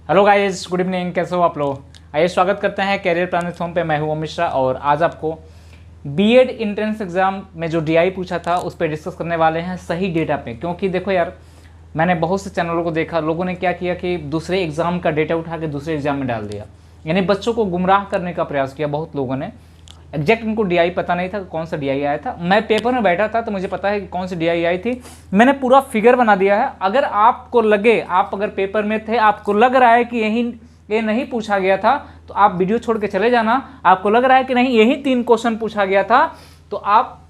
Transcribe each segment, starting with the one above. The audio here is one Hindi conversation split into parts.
Hello guys, good evening. कैसे हो आप लोग? आइए स्वागत करते हैं कैरियर प्लानिंग पे। मैं हूं अमित मिश्रा और आज आपको बीएड एंट्रेंस एग्जाम में जो डीआई पूछा था उस पर डिस्कस करने वाले हैं सही डेटा पे। क्योंकि देखो यार, मैंने बहुत से चैनलों को देखा, लोगों ने क्या किया कि दूसरे एग्जाम का डेटा उठा के दूसरे एग्जाम में डाल दिया, यानी बच्चों को गुमराह करने का प्रयास किया बहुत लोगों ने। एग्जैक्ट उनको डीआई पता नहीं था कौन सा डीआई आया था। मैं पेपर में बैठा था तो मुझे पता है कि कौन सी डीआई आई थी। मैंने पूरा फिगर बना दिया है। अगर आपको लगे, आप अगर पेपर में थे, आपको लग रहा है कि ये नहीं पूछा गया था, तो आप वीडियो छोड़ के चले जाना। आपको लग रहा है कि नहीं यही 3 क्वेश्चन पूछा गया था, तो आप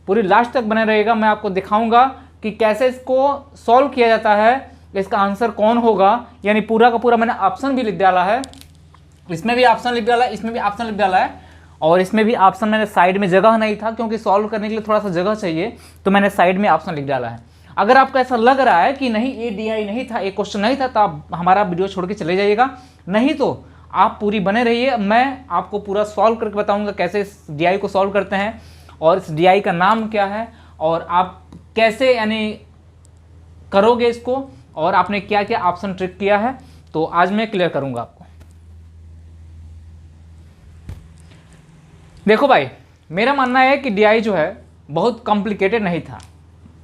पूरी लास्ट तक बने रहिएगा। मैं आपको दिखाऊंगा कि कैसे इसको सॉल्व किया जाता है, इसका आंसर कौन होगा। यानी पूरा का पूरा मैंने ऑप्शन भी लिख डाला है, इसमें भी ऑप्शन लिख डाला है, इसमें भी ऑप्शन लिख डाला है, और इसमें भी ऑप्शन। मैंने साइड में जगह नहीं था क्योंकि सॉल्व करने के लिए थोड़ा सा जगह चाहिए, तो मैंने साइड में ऑप्शन लिख डाला है। अगर आपको ऐसा लग रहा है कि नहीं ये डीआई नहीं था, एक क्वेश्चन नहीं था, तो आप हमारा वीडियो छोड़ के चले जाइएगा। नहीं तो आप पूरी बने रहिए, मैं आपको पूरा सॉल्व करके बताऊंगा कैसे इस डीआई को सॉल्व करते हैं, और इस डीआई का नाम क्या है, और आप कैसे यानी करोगे इसको, और आपने क्या क्या ऑप्शन ट्रिक किया है, तो आज मैं क्लियर करूंगा आपको। देखो भाई, मेरा मानना है कि डीआई जो है बहुत कॉम्प्लिकेटेड नहीं था।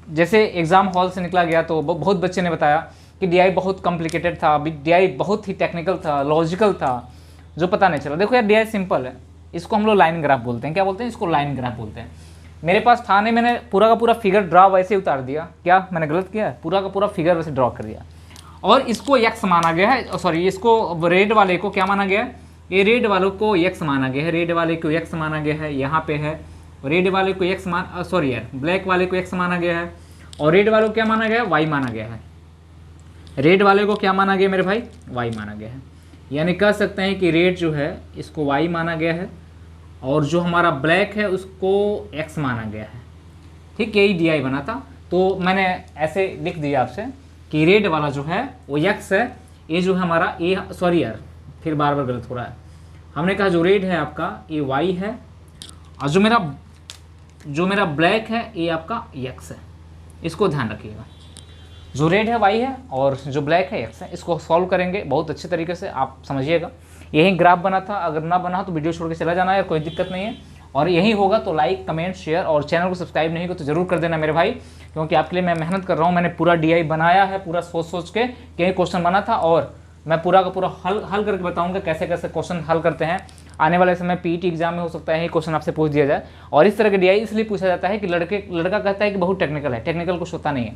जैसे एग्ज़ाम हॉल से निकला गया तो बहुत बच्चे ने बताया कि डीआई बहुत कॉम्प्लिकेटेड था, डीआई बहुत ही टेक्निकल था, लॉजिकल था, जो पता नहीं चला। देखो यार, डीआई सिंपल है, इसको हम लोग लाइन ग्राफ बोलते हैं। क्या बोलते हैं इसको? लाइन ग्राफ बोलते हैं। मेरे पास था नहीं, मैंने पूरा का पूरा फिगर ड्रा वैसे उतार दिया। क्या मैंने गलत किया? पूरा का पूरा फिगर वैसे ड्रॉ कर दिया, और इसको एक्स माना गया है। सॉरी, इसको रेड वाले को क्या माना गया है? ये रेड वालों को एक्स माना गया है, रेड वाले को एक्स माना गया है, यहाँ पे है। रेड वाले को एक्स सॉरी यार, ब्लैक वाले को एक्स माना गया है, और रेड वालों को क्या माना गया है? वाई माना गया है। रेड वाले को क्या माना गया मेरे भाई? वाई माना गया है। यानी कह सकते हैं कि रेड जो है इसको वाई माना गया है, और जो हमारा ब्लैक है उसको एक्स माना गया है। ठीक, यही डीआई बना था। तो मैंने ऐसे लिख दिया आपसे कि रेड वाला जो है वो एक्स है, ये जो है हमारा ए, सॉरी यार फिर बार बार गलत हो रहा है। हमने कहा जो रेड है आपका ये वाई है, और जो मेरा ब्लैक है ये आपका एक्स है। इसको ध्यान रखिएगा, जो रेड है वाई है और जो ब्लैक है एक्स है। इसको सॉल्व करेंगे बहुत अच्छे तरीके से, आप समझिएगा। यही ग्राफ बना था, अगर ना बना तो वीडियो छोड़ के चला जाना है, कोई दिक्कत नहीं है। और यही होगा तो लाइक, कमेंट, शेयर, और चैनल को सब्सक्राइब नहीं हो तो जरूर कर देना मेरे भाई, क्योंकि आपके लिए मैं मेहनत कर रहा हूँ। मैंने पूरा डीआई बनाया है, पूरा सोच के यही क्वेश्चन बना था, और मैं पूरा का पूरा हल करके बताऊंगा कैसे कैसे क्वेश्चन हल करते हैं। आने वाले समय पीईटी एग्जाम में हो सकता है ये क्वेश्चन आपसे पूछ दिया जाए। और इस तरह के डीआई इसलिए पूछा जाता है कि लड़का कहता है कि बहुत टेक्निकल है, टेक्निकल कुछ होता नहीं है।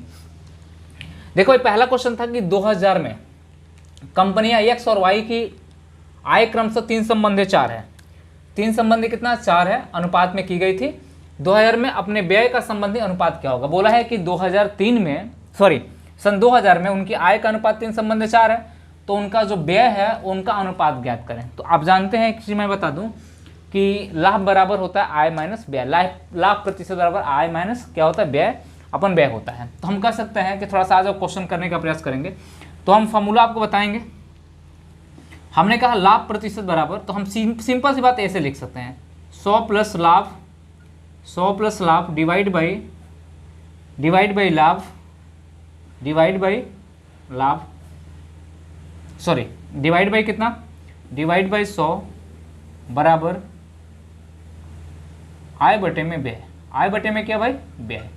देखो, ये पहला क्वेश्चन था कि 2000 में कंपनियां एक्स और वाई की आय क्रमशः 3 संबंधी 4 है। 3 संबंधी कितना? 4 है, अनुपात में की गई थी। 2000 में अपने व्यय का संबंधी अनुपात क्या होगा? बोला है कि 2003 में, सॉरी सन 2000 में उनकी आय का अनुपात 3 संबंधी 4 है, तो उनका जो व्यय है उनका अनुपात ज्ञात करें। तो आप जानते हैं, किसी मैं बता दूं कि लाभ बराबर होता है आय माइनस व्यय। लाभ प्रतिशत बराबर आय माइनस क्या होता है? व्यय अपन व्यय होता है। तो हम कह सकते हैं कि थोड़ा सा आज क्वेश्चन करने का प्रयास करेंगे, तो हम फॉर्मूला आपको बताएंगे। हमने कहा लाभ प्रतिशत बराबर, तो हम सिंपल सी बात ऐसे लिख सकते हैं, 100 प्लस लाभ, 100 प्लस लाभ डिवाइड बाई लाभ, डिवाइड बाई लाभ, सॉरी डिवाइड बाई कितना? डिवाइड बाई 100 बराबर आय बटे में व्यय। आय बटे में क्या भाई? व्यय।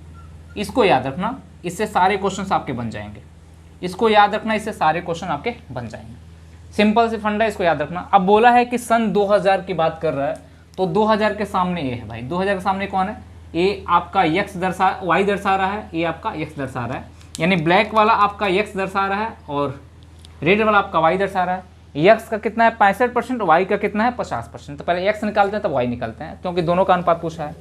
इसको याद रखना, इससे सारे क्वेश्चंस आपके बन जाएंगे। इसको याद रखना, इससे सारे क्वेश्चन आपके बन जाएंगे। सिंपल सी फंडा, इसको याद रखना। अब बोला है कि सन 2000 की बात कर रहा है, तो 2000 के सामने ये है भाई। 2000 के सामने कौन है? ये आपका वाई दर्शा रहा है, ये आपका एक्स दर्शा रहा है। यानी ब्लैक वाला आपका एक्स दर्शा रहा है और रेड वाला आपका वाई दर्शा रहा है। एक्स का कितना है? 65%, वाई का कितना है? 50%। तो पहले एक्स निकालते हैं तब वाई निकालते हैं, क्योंकि दोनों का अनुपात पूछा है।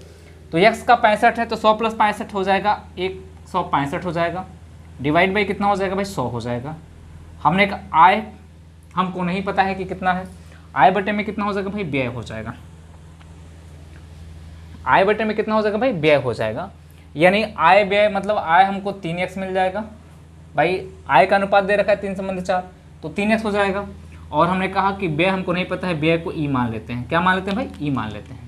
तो एक्स का 65 है, तो 100 प्लस 65 हो जाएगा, 165 हो जाएगा। डिवाइड बाई कितना हो जाएगा भाई? 100 हो जाएगा। हमने कहा आय हमको नहीं पता है कि कितना है, आय बटे में कितना हो जाएगा भाई? व्यय हो जाएगा। आय बटे में कितना हो जाएगा भाई? व्यय हो जाएगा। यानी आय व्यय मतलब आय हमको 3x मिल जाएगा भाई। आय का अनुपात दे रखा है 3 संबंधी 4, तो 3x हो जाएगा। और हमने कहा कि व्यय हमको नहीं पता है, व्यय को ई मान लेते हैं। क्या मान लेते हैं भाई? ई मान लेते हैं।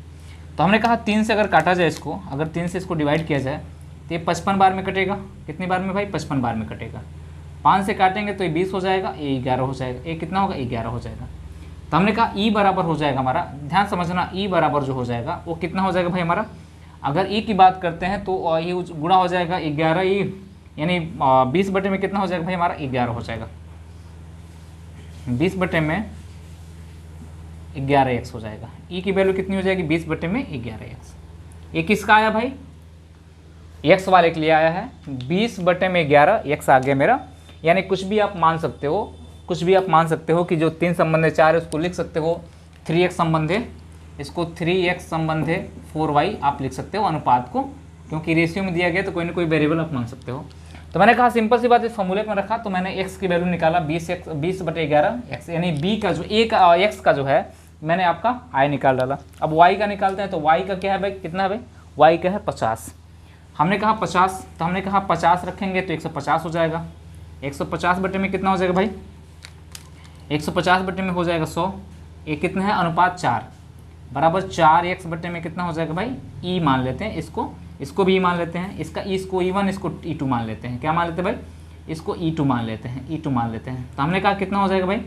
तो हमने कहा 3 से अगर काटा जाए इसको, अगर 3 से इसको डिवाइड किया जाए तो ये 55 बार में कटेगा। कितनी बार में भाई? 55 बार में कटेगा। 5 से काटेंगे तो ये 20 हो जाएगा, ये 11 हो जाएगा, ये कितना होगा 11 हो जाएगा। तो हमने कहा ई बराबर हो जाएगा हमारा, ध्यान समझना, ई बराबर जो हो जाएगा वो कितना हो जाएगा भाई हमारा, अगर ई की बात करते हैं तो ये गुणा हो जाएगा 11 ई, यानी 20 बटे में कितना हो जाएगा भाई हमारा 11 हो जाएगा, 20 बटे में 11x हो जाएगा। ई की वैल्यू कितनी हो जाएगी 20 बटे में 11x। ये किसका आया भाई, x वाले के लिए आया है, 20 बटे में 11 x आ गया मेरा। यानी कुछ भी आप मान सकते हो, कुछ भी आप मान सकते हो कि जो 3 संबंध है 4 है उसको लिख सकते हो 3x संबंध है, इसको 3x संबंध है 4y आप लिख सकते हो अनुपात को, क्योंकि रेशियो में दिया गया तो कोई ना कोई वेरिएबल आप मान सकते हो। तो मैंने कहा सिंपल सी बात इस फॉर्मूले में रखा, तो मैंने x की वैल्यू निकाला 20 बटे 11x, यानी b का जो x का जो है मैंने आपका i निकाल डाला। अब y का निकालते हैं, तो y का क्या है भाई, कितना है भाई, y का है 50। हमने कहा 50, तो हमने कहा 50 रखेंगे तो 150 हो जाएगा। 150 बटे में कितना हो जाएगा भाई, 150 बटे में हो जाएगा 100। ये कितना है अनुपात 4 बराबर 4x बटे में कितना हो जाएगा भाई, e मान लेते हैं इसको भी e मान लेते हैं, इसका e इसको e1 इसको e2 मान लेते हैं। क्या मान लेते हैं भाई, इसको e2 मान लेते हैं, e2 मान लेते हैं। तो हमने कहा कितना हो जाएगा भाई,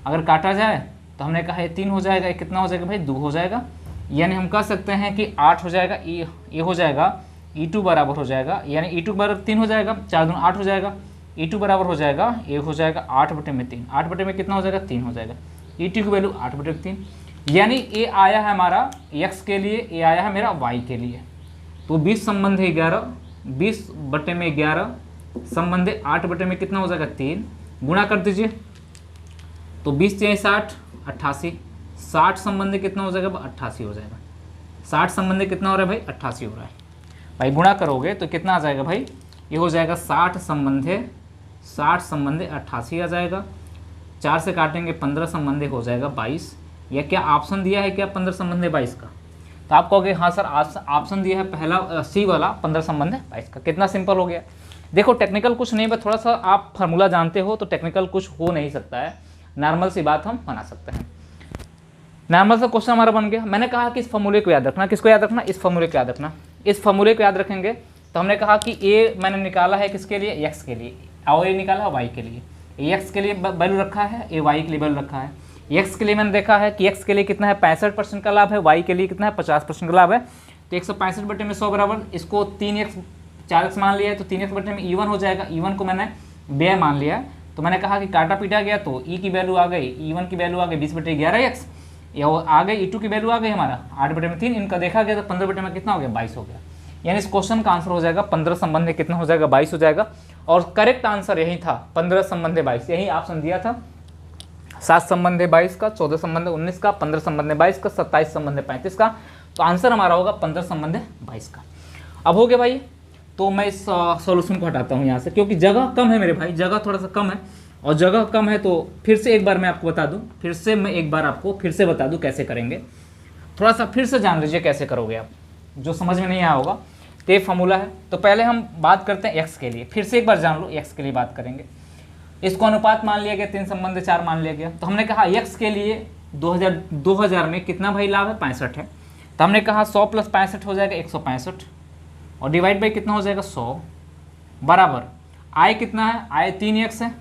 अगर काटा जाए तो हमने कहा ये 3 हो जाएगा, ये कितना हो जाएगा भाई 2 हो जाएगा, यानी हम कह सकते हैं कि 8 हो जाएगा, ये हो जाएगा e2 बराबर हो जाएगा, यानी e2 बराबर 3 हो जाएगा, 4 दूनी 8 हो जाएगा, e2 बराबर हो जाएगा, ये हो जाएगा 8 बटे में 3, 8 बटे में कितना हो जाएगा 3 हो जाएगा, e2 की वैल्यू 8 बटे 3, यानी ये आया है हमारा x के लिए, ये आया है मेरा y के लिए। तो 20 संबंध है 11, 20 बटे में 11 संबंध 8 बटे में कितना हो जाएगा 3, गुणा कर दीजिए तो 20 से 60 88, 60 संबंध कितना हो जाएगा 88 हो जाएगा, 60 संबंध कितना हो रहा है भाई 88 हो रहा है भाई। गुणा करोगे तो कितना आ जाएगा भाई, ये हो जाएगा 60 संबंध 88 आ जाएगा, 4 से काटेंगे 15 संबंध हो जाएगा 22। या क्या ऑप्शन दिया है क्या 15 संबंध 22 का, तो आप कहोगे हाँ सर ऑप्शन दिया है पहला सी वाला 15 संबंध 22 का। कितना सिंपल हो गया। देखो टेक्निकल कुछ नहीं, बस थोड़ा सा आप फार्मूला जानते हो तो टेक्निकल कुछ हो नहीं सकता है, नॉर्मल सी बात हम बना सकते हैं। नॉर्मल सा क्वेश्चन हमारा बन गया। मैंने कहा कि इस फॉर्मूले को याद रखना, किसको याद रखना, इस फॉर्मूले को याद रखना। इस फॉर्मूले को याद रखेंगे तो हमने कहा कि ए मैंने निकाला है किसके लिए, एक्स के लिए, और ए निकाला है वाई के लिए। एक्स के लिए वैल्यू रखा है, ए वाई के लिए वैल्यू रखा है। एक्स के लिए मैंने देखा है कि एक्स के लिए कितना है 65% का लाभ है, वाई के लिए कितना है 50% का लाभ है। तो 165 बटे में 100 बराबर, इसको 3x 4x मान लिया है तो 3x बटे में E1 हो जाएगा। E1 को मैंने व्यय मान लिया है, तो मैंने कहा कि काटा पीटा गया तो E की वैल्यू आ गई, E1 की वैल्यू आ गई 20 बटे 11x, या आ गई E2 की वैल्यू आ गई हमारा 8 बटे में 3। इनका देखा गया तो 15 बटे में कितना हो गया 22 हो गया। यानी इस क्वेश्चन का आंसर हो जाएगा 15 संबंध कितना हो जाएगा 22 हो जाएगा। और करेक्ट आंसर यही था 15 संबंध 22, यही ऑप्शन दिया था। 7 संबंध 22 का, 14 संबंध 19 का, 15 संबंध 22 का, 27 संबंध 35 का। तो आंसर हमारा होगा 15 संबंध 22 का। अब हो गया भाई, तो मैं इस सॉल्यूशन को हटाता हूँ यहाँ से, क्योंकि जगह कम है मेरे भाई, जगह थोड़ा सा कम है, और जगह कम है तो फिर से एक बार मैं आपको बता दूं, फिर से मैं एक बार आपको फिर से बता दूं कैसे करेंगे। थोड़ा सा फिर से जान लीजिए कैसे करोगे आप, जो समझ में नहीं आया होगा। तो ये फॉर्मूला है, तो पहले हम बात करते हैं एक्स के लिए, फिर से एक बार जान लो एक्स के लिए बात करेंगे। इसको अनुपात मान लिया गया, 3 संबंध 4 मान लिया गया। तो हमने कहा एक्स के लिए 2000 में कितना भाई लाभ है 65 है। तो हमने कहा 100 प्लस 65 हो जाएगा 165, और डिवाइड बाई कितना हो जाएगा 100 बराबर आय कितना है, आय 3x है,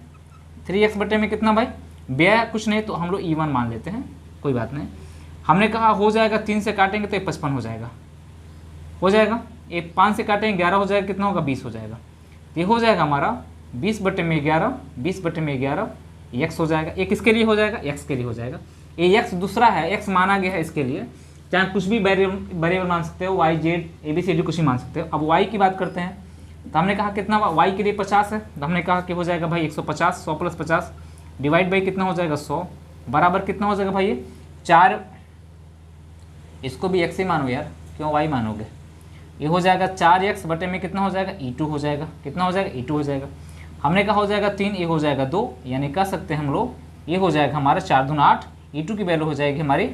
3x बटे में कितना भाई व्यय कुछ नहीं तो हम लोग E1 मान लेते हैं, कोई बात नहीं। हमने कहा हो जाएगा 3 से काटेंगे तो ये 55 हो जाएगा, हो जाएगा। ये 5 से काटेंगे 11 हो जाएगा, कितना होगा 20 हो जाएगा। ये हो जाएगा हमारा 20 बटे में 11, 20 बटे में 11 x हो जाएगा। ये किसके लिए हो जाएगा, x के लिए हो जाएगा। ये x दूसरा है, x माना गया है इसके लिए, चाहे कुछ भी वेरिएबल मान सकते हो, y z ABCD कुछ ही मान सकते हो। अब y की बात करते हैं, तो हमने कहा कितना y के लिए 50 है, तो हमने कहा कि हो जाएगा भाई 150, 100 प्लस 50 डिवाइड बाई कितना हो जाएगा 100 बराबर कितना हो जाएगा भाई ये 4, इसको भी x ही मानो यार, क्यों y मानोगे। ये हो जाएगा 4x बटे में कितना हो जाएगा E2 हो जाएगा, कितना हो जाएगा E2 हो जाएगा। हमने कहा हो जाएगा 3, ये हो जाएगा 2, यानी कह सकते हैं हम लोग ये हो जाएगा हमारा 4 दूना 8। E2 की वैल्यू हो जाएगी हमारी,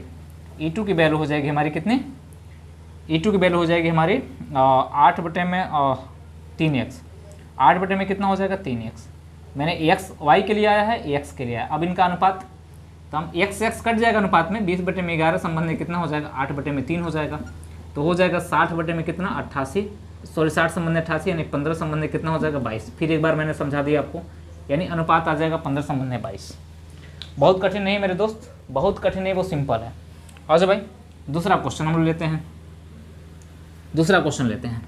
E2 की वैल्यू हो जाएगी हमारी कितनी, E2 की वैल्यू हो जाएगी हमारी 8 बटे में 3x, 8 बटे में कितना हो जाएगा 3x। मैंने x y के लिए आया है, x के लिए आया। अब इनका अनुपात, तो हम x कट जाएगा अनुपात में, 20 बटे में 11 संबंध में कितना हो जाएगा 8 बटे में 3 हो जाएगा। तो हो जाएगा 60 बटे में कितना 88, सॉरी 60 संबंध 88, यानी 15 संबंध में कितना हो जाएगा 22। फिर एक बार मैंने समझा दिया आपको यानी अनुपात आ जाएगा 15/22। बहुत कठिन नहीं मेरे दोस्त, बहुत कठिन नहीं, वो सिंपल है। और भाई दूसरा क्वेश्चन हम लेते हैं, दूसरा क्वेश्चन लेते हैं।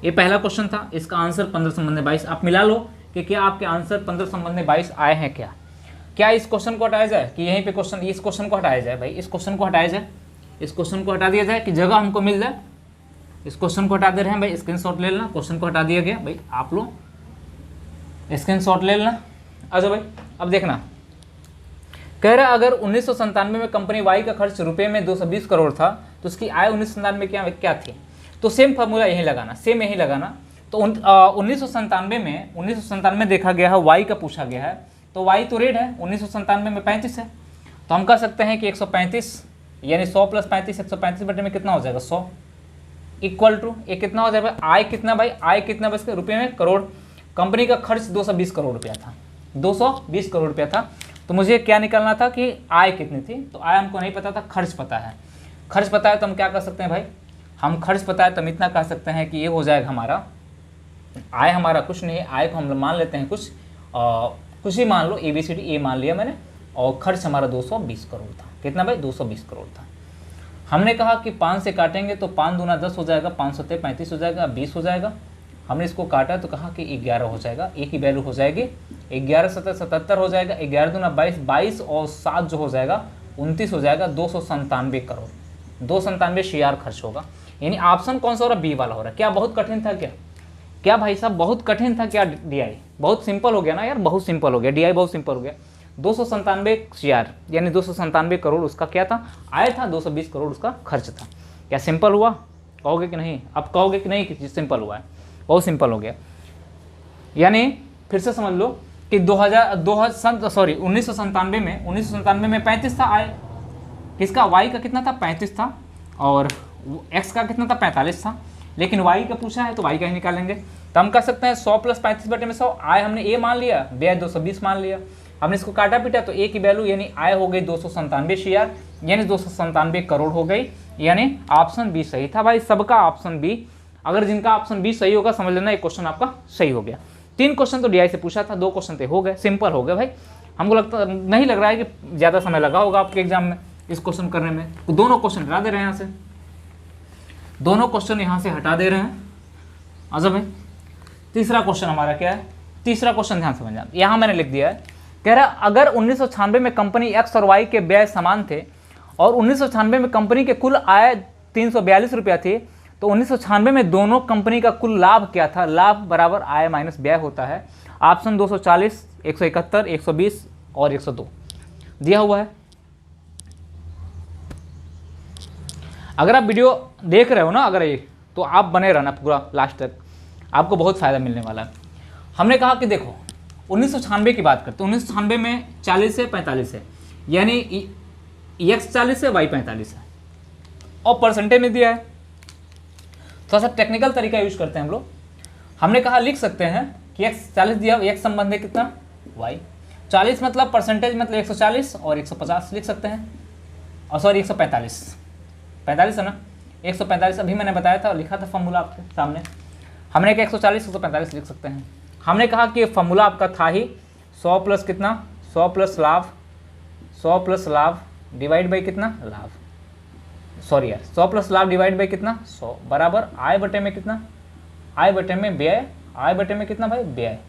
ये पहला क्वेश्चन था, इसका आंसर 15/22। आप मिला लो कि क्या आपके आंसर 15/22 आए हैं क्या। क्या इस क्वेश्चन को हटाया जाए कि यहीं पे क्वेश्चन, इस क्वेश्चन को हटाया जाए भाई, इस क्वेश्चन को हटाया जाए, इस क्वेश्चन को हटा दिया जाए कि जगह हमको मिल जाए। इस क्वेश्चन को हटा दे रहे हैं भाई, स्क्रीनशॉट ले लेना। क्वेश्चन को हटा दिया गया भाई, आप लोग स्क्रीनशॉट ले लेना। अच्छा भाई अब देखना, कह रहा अगर 1997 में कंपनी वाई का खर्च रुपए में 220 करोड़ था तो उसकी आय 1997 में क्या थी। तो सेम फार्मूला यही लगाना, सेम यही लगाना। तो 1997 में देखा गया है, वाई का पूछा गया है, तो वाई तो रेट है, 1997 में 35 है। तो हम कह सकते हैं कि 135 यानी 100 + 35, 135 बटे में कितना हो जाएगा 100 इक्वल टू ये कितना हो जाएगा आय कितना भाई, आय कितना बस रुपये में करोड़। कंपनी का खर्च 220 करोड़ रुपया था, 220 करोड़ रुपया था। तो मुझे क्या निकालना था कि आय कितनी थी। तो आय हमको नहीं पता था, खर्च पता है। खर्च पता है तो हम क्या कर सकते हैं भाई, हम खर्च पता है तो हम इतना कह सकते हैं कि ये हो जाएगा हमारा, आय हमारा कुछ नहीं है, आय को हम मान लेते हैं कुछ ही मान लो, ABCD ए मान लिया मैंने, और खर्च हमारा 220 करोड़ था। कितना भाई 220 करोड़ था। हमने कहा कि 5 से काटेंगे तो 5 दूना 10 हो जाएगा, 5 सत्ते 35 हो जाएगा, 20 हो जाएगा। हमने इसको काटा तो कहा कि 11 हो जाएगा, एक ही वैल्यू हो जाएगी, 11 सत्तर 77 हो जाएगा, 11 दूना 22, 22 और 7 जो हो जाएगा 29 हो जाएगा, 297 करोड़, 297 CR खर्च होगा। यानी ऑप्शन कौन सा हो रहा, बी वाला हो रहा है। क्या बहुत कठिन था क्या भाई साहब बहुत कठिन था क्या। DI बहुत सिंपल हो गया ना यार, बहुत सिंपल हो गया, DI बहुत सिंपल हो गया। 297 CR यानी 297 करोड़ उसका क्या था, आय था, 220 करोड़ उसका खर्च था। क्या सिंपल हुआ, कहोगे कि नहीं, अब कहोगे कि नहीं कि सिंपल हुआ है, बहुत सिंपल हो गया। यानी फिर से समझ लो कि 1997 में 35 था आय, किसका, वाई का कितना था 35 था, और एक्स का कितना था 45 था। लेकिन वाई का पूछा है तो वाई का ही निकालेंगे। तो हम कह सकते हैं 100 + 35 बटे में 100, आय हमने ए मान लिया, व्यय 220 मान लिया। हमने इसको काटा पीटा तो ए की वैल्यू यानी आय हो गई 297 CR यानी 297 करोड़ हो गई। यानी ऑप्शन बी सही था भाई, सबका ऑप्शन बी। अगर जिनका ऑप्शन बी सही होगा समझ लेना एक क्वेश्चन आपका सही हो गया। 3 क्वेश्चन तो DI से पूछा था, 2 क्वेश्चन तो हो गए, सिंपल हो गए भाई। हमको लगता नहीं लग रहा है कि ज़्यादा समय लगा होगा आपके एग्जाम में इस क्वेश्चन करने में। तो दोनों क्वेश्चन हटा दे रहे हैं यहाँ से, दोनों क्वेश्चन यहाँ से हटा दे रहे हैं। अच्छा भाई तीसरा क्वेश्चन हमारा क्या है, तीसरा क्वेश्चन ध्यान समझना, यहाँ मैंने लिख दिया है। कह रहा अगर 1996 में कंपनी एक्स और वाई के व्यय समान थे और 1996 में कंपनी के कुल आय 342 रुपया थी, तो 1996 में दोनों कंपनी का कुल लाभ क्या था। लाभ बराबर आय माइनस व्यय होता है। ऑप्शन 240, 171, 120 और 102 दिया हुआ है। अगर आप वीडियो देख रहे हो ना अगर ये, तो आप बने रहना पूरा लास्ट तक, आपको बहुत फ़ायदा मिलने वाला है। हमने कहा कि देखो 1996 की बात करते हैं, 1996 में 40 से 45 है, यानी एक्स 40 है, वाई 45 है, और परसेंटेज में दिया है। थोड़ा सा टेक्निकल तरीका यूज करते हैं हम लोग। हमने कहा लिख सकते हैं कि एक्स 40 दिया, एक्स संबंध है कितना वाई, 40 मतलब परसेंटेज मतलब 140 और 150 लिख सकते हैं, और सॉरी 145, 45 है ना, 145 अभी मैंने बताया था और लिखा था फॉर्मूला आपके सामने। हमने कहा 140 145 लिख सकते हैं। हमने कहा कि फॉर्मूला आपका था ही 100 प्लस कितना, 100 प्लस लाभ, 100 प्लस लाभ डिवाइड बाई कितना लाभ, सॉरी यार 100 प्लस लाभ डिवाइड बाई कितना 100 बराबर आय बटे में कितना, आय बटे में व्यय, आय बटे में कितना भाई व्यय।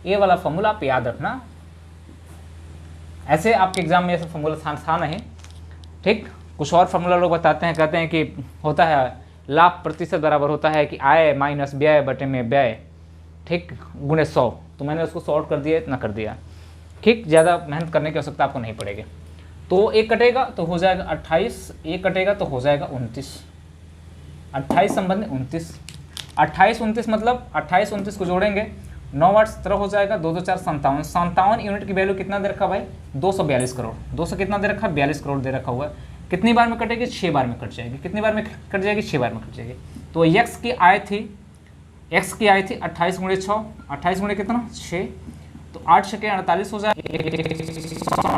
ये वाला फॉर्मूला आप याद रखना, ऐसे आपके एग्जाम में ऐसा फॉर्मूला था नहीं, ठीक। कुछ और फार्मूला लोग बताते हैं, कहते हैं कि होता है लाभ प्रतिशत बराबर होता है कि आय माइनस व्यय बटे में व्यय, ठीक, गुणे 100। तो मैंने उसको सॉर्ट कर दिया, इतना कर दिया, ठीक। ज़्यादा मेहनत करने की आवश्यकता आपको नहीं पड़ेगी। तो एक कटेगा तो हो जाएगा 28, एक कटेगा तो हो जाएगा 29, 28 संबंध 29, 28 29 मतलब 28 29 को जोड़ेंगे 9 8 17 हो जाएगा, 2 2 4 57, 57 यूनिट की वैल्यू कितना दे रखा भाई 242 करोड़, 200 कितना दे रखा 42 करोड़ दे रखा हुआ है। कितनी बार में कटेगी 6 बार में कट जाएगी, कितनी बार में कट जाएगी 6 बार में कट जाएगी। तो एक्स की आय थी 28 गुणे 6, 28 गुणे कितना 6, तो 8 छके 48 हो जाएगा,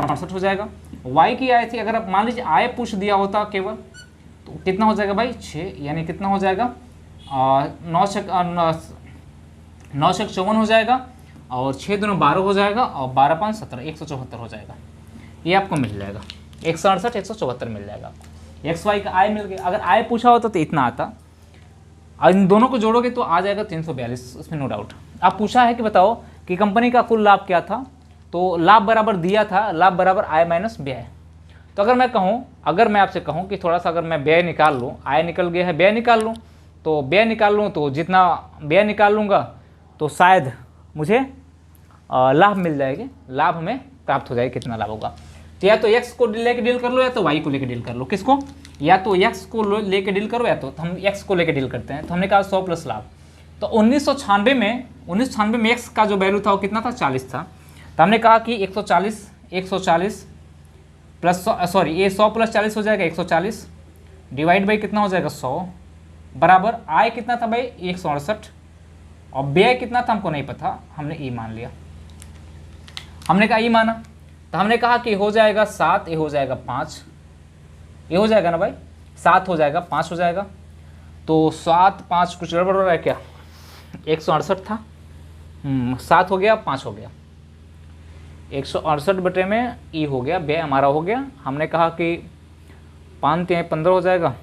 68 हो जाएगा। वाई की आय थी, अगर आप मान लीजिए आय पूछ दिया होता केवल तो कितना हो जाएगा भाई 6, यानी कितना हो जाएगा 9 छक 54 हो जाएगा, और 6 दूनी 12 हो जाएगा और 12 5 17, 174 हो जाएगा। ये आपको मिल जाएगा 168 174 मिल जाएगा आपको। एक्स वाई का आय मिल गया। अगर आय पूछा होता तो इतना आता, और इन दोनों को जोड़ोगे तो आ जाएगा 342, उसमें नो डाउट। आप पूछा है कि बताओ कि कंपनी का कुल लाभ क्या था, तो लाभ बराबर दिया था लाभ बराबर आय माइनस व्यय। तो अगर मैं कहूँ, अगर मैं आपसे कहूँ कि थोड़ा सा अगर मैं व्यय निकाल लूँ, आय निकल गया है, व्यय निकाल लूँ, तो व्यय निकाल लूँ तो जितना व्यय निकाल लूँगा तो शायद मुझे लाभ मिल जाएगी, लाभ हमें प्राप्त हो जाएगा। कितना लाभ होगा, तो या तो x को लेके डील कर लो या तो y को लेके डील कर लो। किसको, या तो x को लेके डील करो या तो हम x को लेके डील करते हैं। तो हमने कहा 100 प्लस लाभ। तो 1996 में x का जो वैल्यू था वो कितना था, 40 था। तो हमने कहा कि 140 प्लस सॉरी ये 100 प्लस 40 हो जाएगा 140, डिवाइड बाई कितना हो जाएगा 100, बराबर आय कितना था भाई 168, और व्यय कितना था हमको नहीं पता, हमने ई मान लिया। हमने कहा ई माना, तो हमने कहा कि हो जाएगा 7, ये हो जाएगा 5, ये हो जाएगा ना भाई, 7 हो जाएगा 5 हो जाएगा। तो 7 5 कुछ गड़बड़ हो रहा है क्या, 168 था, 7 हो गया 5 हो गया, 168 बटे में ई हो गया, व्यय हमारा हो गया। हमने कहा कि 5 3 15 हो जाएगा।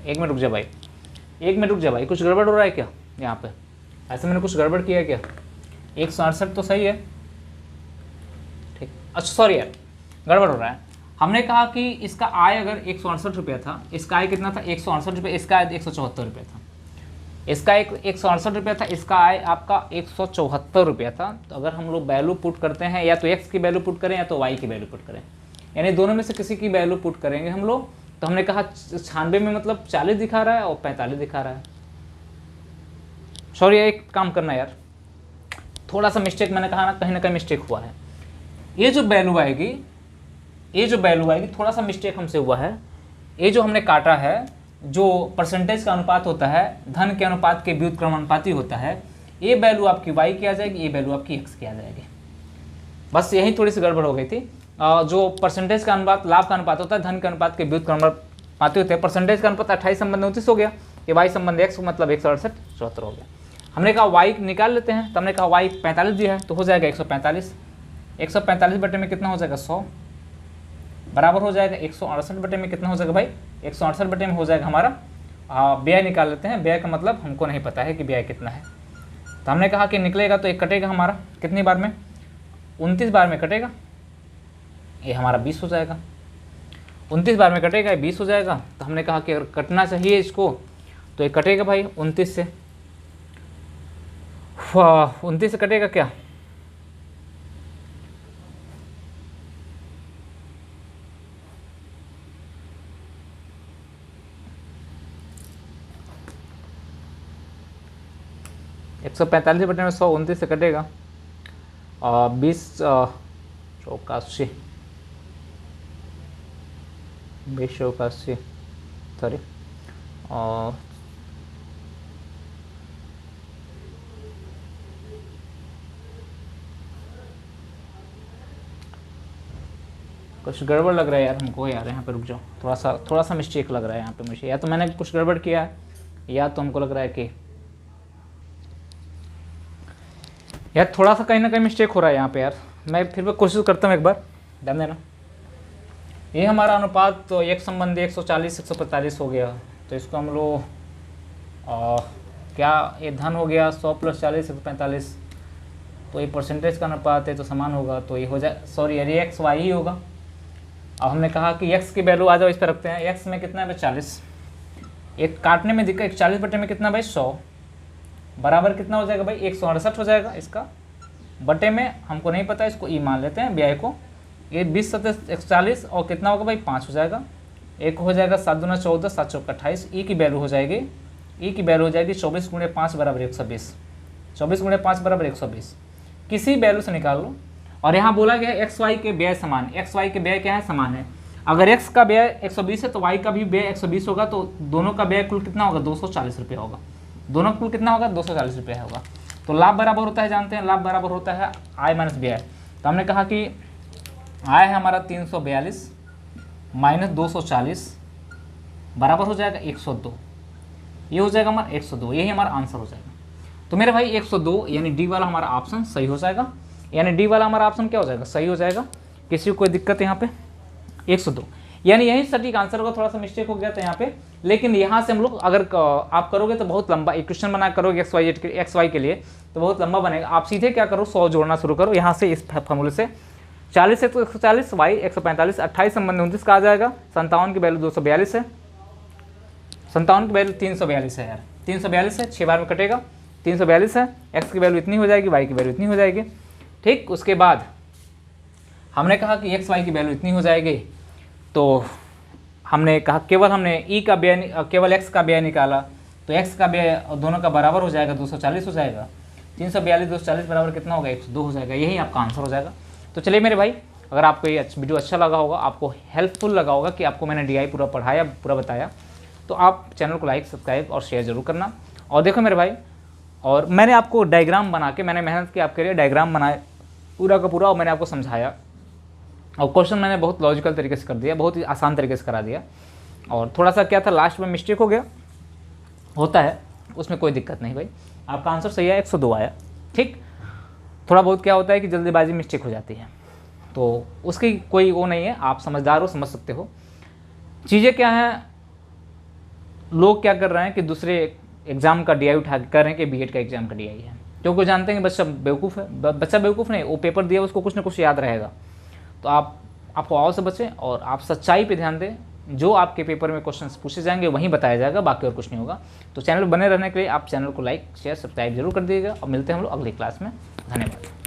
एक मिनट रुक जा भाई, एक मिनट रुक जा भाई, कुछ गड़बड़ हो रहा है क्या यहाँ पे, ऐसे मैंने कुछ गड़बड़ किया है क्या, 168 तो सही है, ठीक, अच्छा सॉरी यार गड़बड़ हो रहा है। हमने कहा कि इसका आय अगर 168 रुपया था, इसका आय कितना था 168 रुपये, इसका आय 174 रुपये था, इसका 168 रुपया था, इसका आय आपका 174 रुपया था। तो अगर हम लोग वैल्यू पुट करते हैं, या तो x की वैल्यू पुट करें या तो y की वैल्यू पुट करें, यानी दोनों में से किसी की वैल्यू पुट करेंगे हम लोग। तो हमने कहा 96 में मतलब 40 दिखा रहा है और 45 दिखा रहा है। सॉरी एक काम करना यार, थोड़ा सा मिस्टेक, मैंने कहा ना कहीं मिस्टेक हुआ है। ये जो वैल्यू आएगी थोड़ा सा मिस्टेक हमसे हुआ है। ये जो हमने काटा है, जो परसेंटेज का अनुपात होता है धन के अनुपात के व्युत्क्रमानुपाती होता है, ये वैल्यू आपकी y की आ जाएगी, ये वैल्यू आपकी x की आ जाएगी। बस यही थोड़ी सी गड़बड़ हो गई थी। जो परसेंटेज का अनुपात लाभ का अनुपात होता है धन के अनुपात के व्युत्क्रमानुपाती होते हैं, परसेंटेज का अनुपात 28 संबंध 29 हो गया, ये y संबंध x मतलब 168 74 हो गया। हमने कहा y निकाल लेते हैं, तो हमने कहा y 45 दिया है तो हो जाएगा 145, 145 बटे में कितना हो जाएगा 100, बराबर हो जाएगा 168 बटे में कितना हो जाएगा भाई 168 बटे में हो जाएगा हमारा व्यय। निकाल लेते हैं, व्यय का मतलब हमको नहीं पता है कि व्यय कितना है। तो हमने कहा कि निकलेगा तो एक कटेगा हमारा कितनी बार में, 29 बार में कटेगा, ये हमारा 20 हो जाएगा, 29 बार में कटेगा, 20 हो जाएगा। तो हमने कहा कि अगर कटना चाहिए इसको तो ये कटेगा भाई 29 से, 29 से कटेगा क्या, एक 145 बटे में 100 29 से कटेगा, 20 84 सॉरी, कुछ गड़बड़ लग रहा है यार हमको यार, यहाँ पे रुक जाओ, थोड़ा सा मिस्टेक लग रहा है यहाँ पे मुझे, या तो मैंने कुछ गड़बड़ किया है या तो हमको लग रहा है कि यार थोड़ा सा कहीं ना कहीं मिस्टेक हो रहा है यहाँ पे यार। मैं फिर भी कोशिश करता हूँ, एक बार ध्यान देना। ये हमारा अनुपात तो एक संबंधी 140 145 हो गया, तो इसको हम लोग क्या, ये धन हो गया 100 प्लस 40 145, तो ये परसेंटेज का अनुपात है तो समान होगा, तो ये हो जाए सॉरी अरे एक्स वाई ही होगा। अब हमने कहा कि x की वैल्यू आ जाओ इस पर रखते हैं, x में कितना है भाई 40, एक काटने में दिक्कत, 40 बटे में कितना भाई 100, बराबर कितना हो जाएगा भाई 168 हो जाएगा, इसका बटे में हमको नहीं पता, इसको ई मान लेते हैं व्यय को। ये 20 7 140 और कितना होगा भाई 5 हो जाएगा, एक हो जाएगा 7 दूना 14 7 चौका 28, ई की वैल्यू हो जाएगी, ई की वैल्यू हो जाएगी 24 गुणे 5 बराबर 120, 24 गुणे 5 बराबर 120, किसी वैल्यू से निकाल लो। और यहाँ बोला गया एक्स वाई के व्यय समान, एक्स वाई के व्यय क्या है समान है। अगर x का व्यय 120 है तो y का भी व्यय 120 होगा, तो दोनों का व्यय कुल कितना होगा 240 रुपये होगा, दोनों कुल कितना होगा 240 रुपये होगा। तो लाभ बराबर होता है, जानते हैं लाभ बराबर होता है आय माइनस व्यय। तो हमने कहा कि आय है हमारा 342 माइनस 240 बराबर हो जाएगा 102, ये हो जाएगा हमारा 102, यही हमारा आंसर हो जाएगा। तो मेरे भाई 102 यानी डी वाला हमारा ऑप्शन सही हो जाएगा, यानी डी वाला हमारा ऑप्शन क्या हो जाएगा, सही हो जाएगा। किसी को कोई दिक्कत है यहाँ पे? 102 यानी यही सटीक आंसर होगा, थोड़ा सा मिस्टेक हो गया था यहाँ पे, लेकिन यहाँ से हम लोग अगर आप करोगे तो बहुत लंबा इक्वेशन बना करोगे एक्स वाई के लिए तो बहुत लंबा बनेगा। आप सीधे क्या करो, 100 जोड़ना शुरू करो यहाँ से, इस फार्मूले से 40 है तो 140, वाई 145, 28 संबंध 29 का आ जाएगा। 57 की वैल्यू 242 है, 57 की वैल्यू 342 है यार, 342 है, 6 बार में कटेगा, 342 है। एक्स की वैल्यू इतनी हो जाएगी, वाई की वैल्यू इतनी हो जाएगी। ठीक, उसके बाद हमने कहा कि एक्स वाई की वैल्यू इतनी हो जाएगी, तो हमने कहा केवल हमने ई का व्यय, केवल एक्स का व्यय निकाला, तो एक्स का व्यय दोनों का बराबर हो जाएगा, 240 हो जाएगा। 342 240 बराबर कितना होगा, 102 हो जाएगा। यही आपका आंसर हो जाएगा। तो चलिए मेरे भाई, अगर आपको ये वीडियो अच्छा लगा होगा, आपको हेल्पफुल लगा होगा कि आपको मैंने DI पूरा पढ़ाया, पूरा बताया, तो आप चैनल को लाइक, सब्सक्राइब और शेयर जरूर करना। और देखो मेरे भाई, और मैंने आपको डायग्राम बना के, मैंने मेहनत की आपके लिए, डायग्राम बनाए पूरा का पूरा, और मैंने आपको समझाया, और क्वेश्चन मैंने बहुत लॉजिकल तरीके से कर दिया, बहुत ही आसान तरीके से करा दिया। और थोड़ा सा क्या था, लास्ट में मिस्टेक हो गया, होता है, उसमें कोई दिक्कत नहीं भाई, आपका आंसर सही है, 102 आया। ठीक, थोड़ा बहुत क्या होता है कि जल्दीबाजी मिस्टेक हो जाती है, तो उसकी कोई वो नहीं है, आप समझदार हो, समझ सकते हो चीज़ें क्या हैं। लोग क्या कर रहे हैं कि दूसरे एग्ज़ाम का DI उठा कर रहे हैं कि B.Ed का एग्ज़ाम का DI है, क्योंकि जानते हैं कि बच्चा बेवकूफ़ है। बच्चा बेवकूफ़ नहीं, वो पेपर दिया उसको कुछ ना कुछ याद रहेगा। तो आप आओ से बचें और आप सच्चाई पे ध्यान दें। जो आपके पेपर में क्वेश्चंस पूछे जाएंगे वहीं बताया जाएगा, बाकी और कुछ नहीं होगा। तो चैनल बने रहने के लिए आप चैनल को लाइक, शेयर, सब्सक्राइब जरूर कर दीजिएगा, और मिलते हैं हम लोग अगली क्लास में। धन्यवाद।